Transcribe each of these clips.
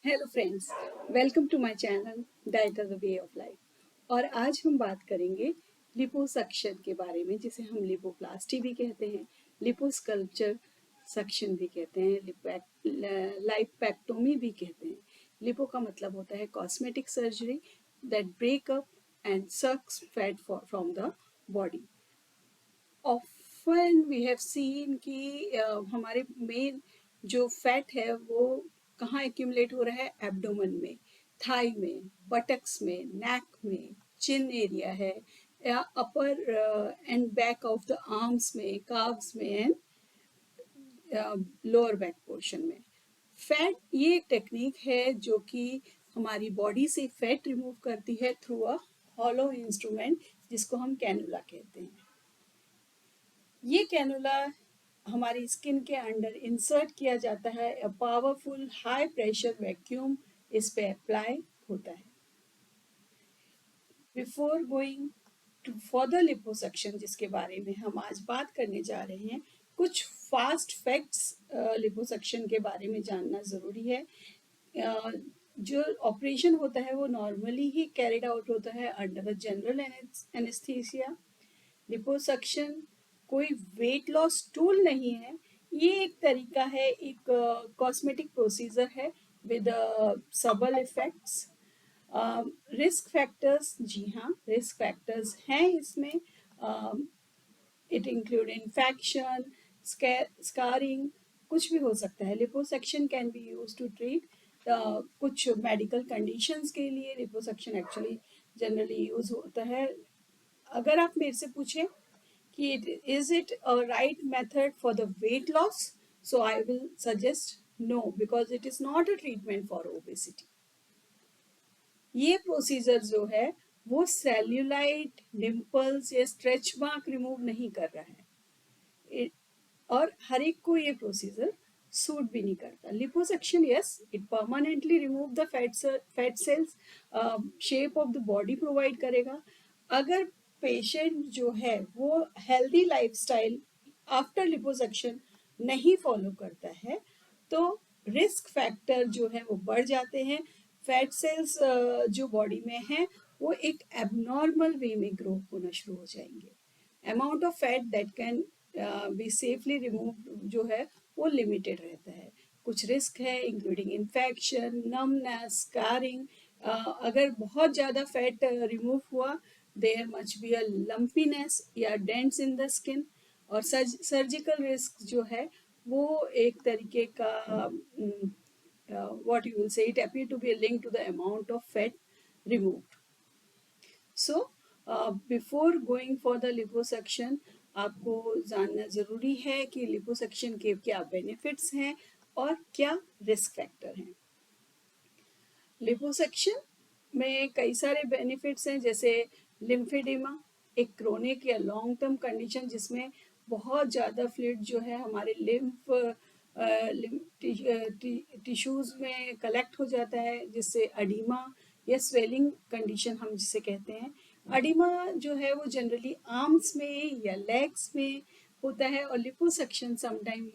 Hello friends, welcome to my channel diet as a way of life. और आज हम बात करेंगे लिपोसक्शन के बारे में, जिसे हम लिपोप्लास्टी भी कहते हैं, लिपोस्कल्पचर सक्शन भी कहते हैं, लाइपोपेक्टोमी भी कहते हैं। लिपो का मतलब होता है cosmetic surgery that break up and sucks fat from the body. Often we have seen कि हमारे मेन जो फैट है वो कहाँ एक्यूमुलेट हो रहा है? एब्डोमेन में, थाई में, बटक्स में, नेक में, चिन एरिया है, या upper and back of the arms में, काव्स में एंड लोअर बैक पोर्शन में। फैट ये एक टेक्निक है जो कि हमारी बॉडी से फैट रिमूव करती है थ्रू अ हॉलो इंस्ट्रूमेंट जिसको हम कैनुला कहते हैं। ये कैनुला हमारी स्किन के अंडर इंसर्ट किया जाता है। A powerful high pressure vacuum इस पे अप्लाई होता है। Before going to further liposuction, जिसके बारे में हम आज बात करने जा रहे हैं, कुछ फास्ट फैक्ट्स लिपोसक्शन के बारे में जानना ज़रूरी है। जो ऑपरेशन होता है वो नॉर्मली ही कैरिड आउट होता है under a general anaesthesia. Liposuction कोई वेट लॉस टूल नहीं है, ये एक तरीका है, एक कॉस्मेटिक प्रोसीजर है विद सबल इफेक्ट्स। रिस्क फैक्टर्स, जी हाँ, रिस्क फैक्टर्स हैं इसमें। इट इंक्लूड इन्फेक्शन, स्कारिंग, कुछ भी हो सकता है। Liposuction can be use to treat कुछ मेडिकल कंडीशंस के लिए लिपोसक्शन एक्चुअली जनरली यूज होता है। अगर आप मेरे से पूछें कि is it a right method for the weight loss, so I will suggest no, because it is not a treatment for obesity. ये प्रोसीजर जो है वो सेल्यूलाइट, डिम्पल्स या स्ट्रेच मार्क रिमूव नहीं कर रहा है। और हर एक को ये प्रोसीजर सूट भी नहीं करता। Liposuction, yes, it permanently remove the fat cells, shape of the body provide करेगा। अगर पेशेंट जो है वो हेल्दी लाइफस्टाइल आफ्टर लिपोसक्शन नहीं फॉलो करता है तो रिस्क फैक्टर जो है वो बढ़ जाते हैं। फैट सेल्स जो बॉडी में हैं वो एक एबनॉर्मल वे में ग्रो होना शुरू हो जाएंगे। Amount of fat that can be safely remove जो है वो लिमिटेड रहता है। कुछ रिस्क है इंक्लूडिंग इन्फेक्शन, नमनेस, स्कारिंग। अगर बहुत ज़्यादा फैट रिमूव हुआ, देयर मच बी अ लंपीनेस या डेंट्स इन द स्किन। और सर्जिकल रिस्क जो है वो एक तरीके का what you will say, it appear to be a link to the amount of fat removed. So before going for the liposuction, आपको जानना ज़रूरी है कि लिपोसक्शन के क्या बेनिफिट्स हैं और क्या रिस्क फैक्टर हैं। लिपोसक्शन में कई सारे बेनिफिट्स हैं, जैसे लिम्फेडिमा, एक क्रोनिक या लॉन्ग टर्म कंडीशन जिसमें बहुत ज़्यादा फ्लूइड जो है हमारे लिम्फ टिश्यूज़ में कलेक्ट हो जाता है, जिससे अडीमा या स्वेलिंग कंडीशन हम जिसे कहते हैं। अडीमा जो है वो जनरली आर्म्स में या लेग्स में होता है, और liposuction sometime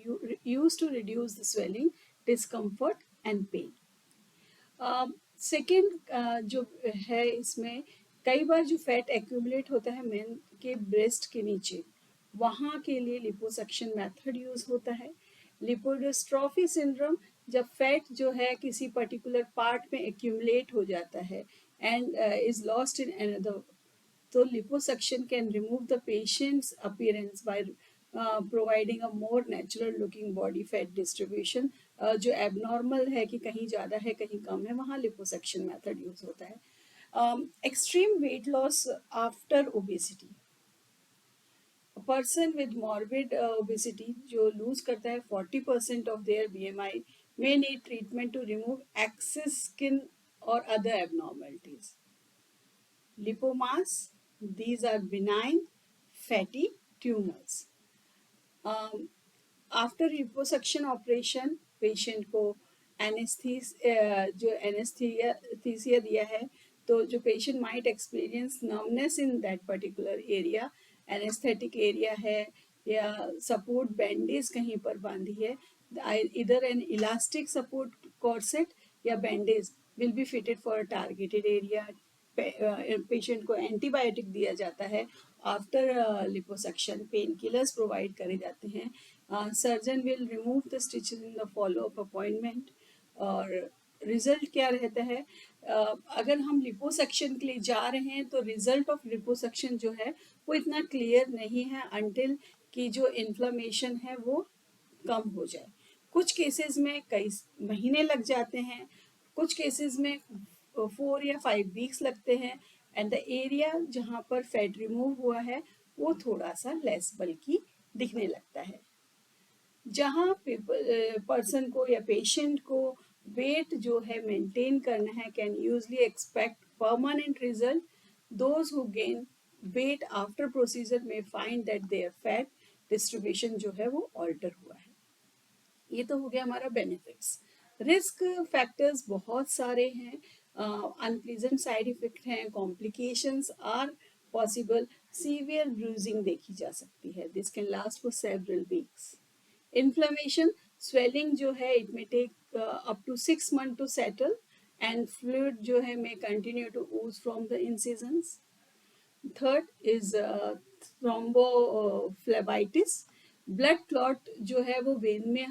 use to reduce the swelling, discomfort and pain. Second जो है, इसमें कई बार जो फैट एक्यूमुलेट होता है मेन के ब्रेस्ट के नीचे, वहाँ के लिए लिपोसक्शन मेथड यूज होता है। लिपोडिस्ट्रॉफी सिंड्रोम, जब फैट जो है किसी पर्टिकुलर पार्ट में एक्यूमुलेट हो जाता है and is lost in another, तो liposuction can remove the patient's appearance by providing a more natural looking body fat distribution. जो एबनॉर्मल है कि कहीं ज़्यादा है कहीं कम है, वहाँ लिपोसक्शन मेथड यूज होता है। Extreme weight loss after obesity, person with morbid obesity जो लूज करता है 40% of their BMI may need treatment to remove excess skin or other abnormalities. Lipomas, these are benign fatty tumors. After liposuction operation patient को जो anaesthesia दिया है, तो जो patient might experience nervousness in that particular area, anaesthetic area है या support bandage कहीं पर बांधी है, इधर एन इलास्टिक सपोर्ट कॉर्सेट या bandage will be fitted for a targeted area. Patient को एंटीबायोटिक दिया जाता है। After liposuction pain killers provide करे जाते हैं। Surgeon will remove the stitches in the follow up appointment. और रिजल्ट क्या रहता है, अगर हम लिपोसक्शन के लिए जा रहे हैं तो रिजल्ट ऑफ लिपोसक्शन जो है वो इतना क्लियर नहीं है अनटिल कि जो इन्फ्लेमेशन है वो कम हो जाए। कुछ केसेस में कई महीने लग जाते हैं, कुछ केसेस में 4 या 5 वीक्स लगते हैं। एंड द एरिया जहाँ पर फैट रिमूव हुआ है वो थोड़ा सा लेस बल्कि दिखने लगता है। जहाँ पर्सन को या पेशेंट को वेट जो है मेंटेन करना है, can usually expect permanent result. Those who gain weight after procedure में find that their fat distribution जो है वो ऑल्टर हुआ है। ये तो हो गया हमारा बेनिफिट्स। रिस्क फैक्टर्स बहुत सारे हैं, अनप्लीजेंट साइड इफेक्ट हैं, complications are possible, severe bruising देखी जा सकती है, this can last for several weeks. Inflammation, swelling जो है it may take up to 6 months to settle and fluid जो है may continue to ooze from the incisions. Third is thrombophlebitis, blood clot जो है वो वेन में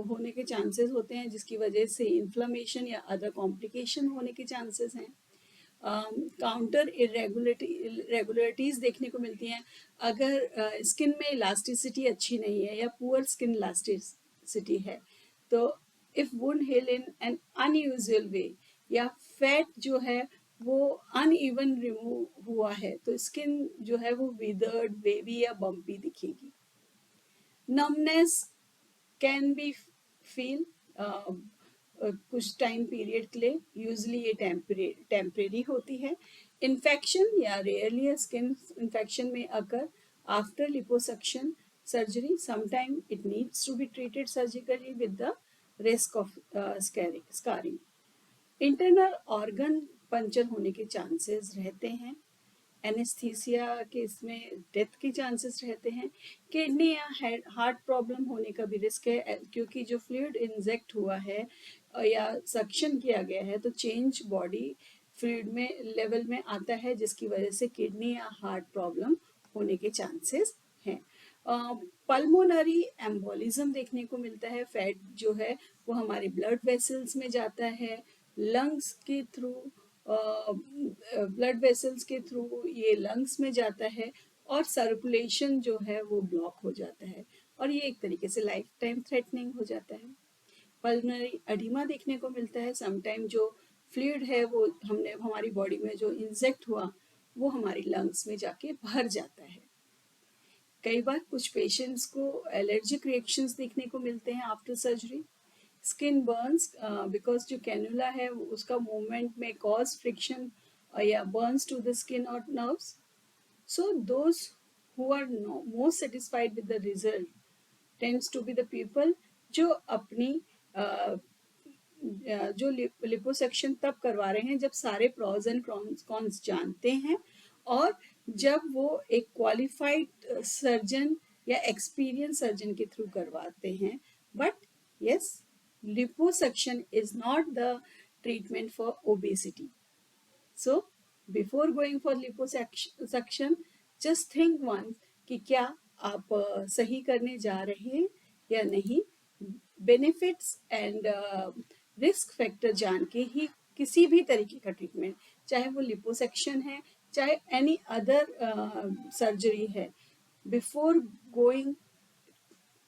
होने के चांसेस होते हैं जिसकी वजह से इन्फ्लेमेशन या अदर कॉम्प्लिकेशन होने के चांसेस हैं। काउंटर इरेगुलरिटीज देखने को मिलती हैं, अगर स्किन में इलास्टिसिटी अच्छी नहीं है या पुअर स्किन इलास्टिसिटी है तो if wound heal in an unusual way या फैट जो है वो अनइवन रिमूव हुआ है तो स्किन जो है वो विदर्ड, वेवी या बम्पी दिखेगी। नमनेस कैन बी फील कुछ टाइम पीरियड के लिए, यूजली ये टेम्परेरी होती है। इन्फेक्शन या रेयरली स्किन इन्फेक्शन में अगर after liposuction surgery, sometime it needs to be treated surgically with the risk of scarring. Internal organ puncture होने के चांसेस रहते हैं, एनेस्थीसिया के इसमें डेथ के चांसेस रहते हैं। किडनी या हार्ट प्रॉब्लम होने का भी रिस्क है क्योंकि जो फ्लूइड इंजेक्ट हुआ है या सक्शन किया गया है तो चेंज बॉडी फ्लूइड में लेवल में आता है जिसकी वजह से किडनी या हार्ट प्रॉब्लम होने के चांसेस हैं। पल्मोनरी एम्बोलिज्म देखने को मिलता है, फैट जो है वो हमारे ब्लड वेसल्स में जाता है, लंग्स के थ्रू, ब्लड वेसल्स के थ्रू ये लंग्स में जाता है और सर्कुलेशन जो है वो ब्लॉक हो जाता है और ये एक तरीके से लाइफ टाइम थ्रेटनिंग हो जाता है। पल्मोनरी एडिमा देखने को मिलता है, समटाइम जो फ्लूइड है वो हमारी बॉडी में जो इंजेक्ट हुआ वो हमारी लंग्स में जाके भर जाता है। कई बार कुछ पेशेंट्स को एलर्जिक रिएक्शंस देखने को मिलते हैं after surgery. Skin burns, because जो कैनुला है उसका मूवमेंट में कॉज फ्रिक्शन या बर्न्स टू द स्किन और nerves. So those who are most satisfied with the result tends to be the people जो अपनी जो लिपोसक्शन तब करवा रहे हैं जब सारे प्रॉज एंड कॉन्स जानते हैं और जब वो एक क्वालिफाइड सर्जन या एक्सपीरियंस सर्जन के थ्रू करवाते हैं। But yes, liposuction is not the treatment for obesity. So before going for liposuction, just think once कि क्या आप सही करने जा रहे हैं या नहीं। बेनिफिट्स एंड रिस्क फैक्टर जान के ही किसी भी तरीके का ट्रीटमेंट, चाहे वो लिपोसक्शन है चाहे एनी अदर सर्जरी है, before going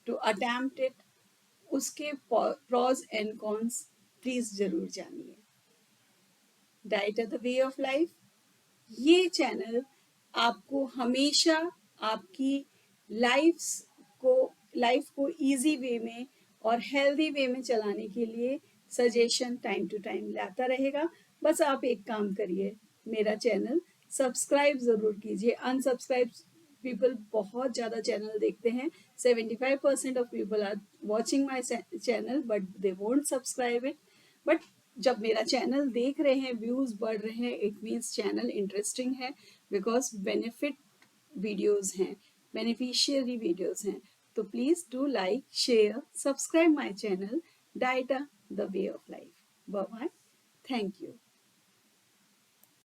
to attempt it उसके प्रॉज एंड कॉन्स प्लीज जरूर जानिए। Diet the way of life, ये चैनल आपको हमेशा आपकी लाइफ को इजी वे में और हेल्दी वे में चलाने के लिए सजेशन टाइम टू टाइम लाता रहेगा। बस आप एक काम करिए, मेरा चैनल सब्सक्राइब जरूर कीजिए। अनसब्सक्राइब पीपल बहुत ज़्यादा चैनल देखते हैं, 75% of people are watching my channel but they won't subscribe it. But जब मेरा चैनल देख रहे हैं, व्यूज़ बढ़ रहे हैं, इट मीन्स चैनल इंटरेस्टिंग है बिकॉज बेनिफिट वीडियोज़ हैं, बेनिफिशियरी वीडियोज़ हैं। तो please do like, share, subscribe my channel Dieta the way of life. Bye bye. Thank you.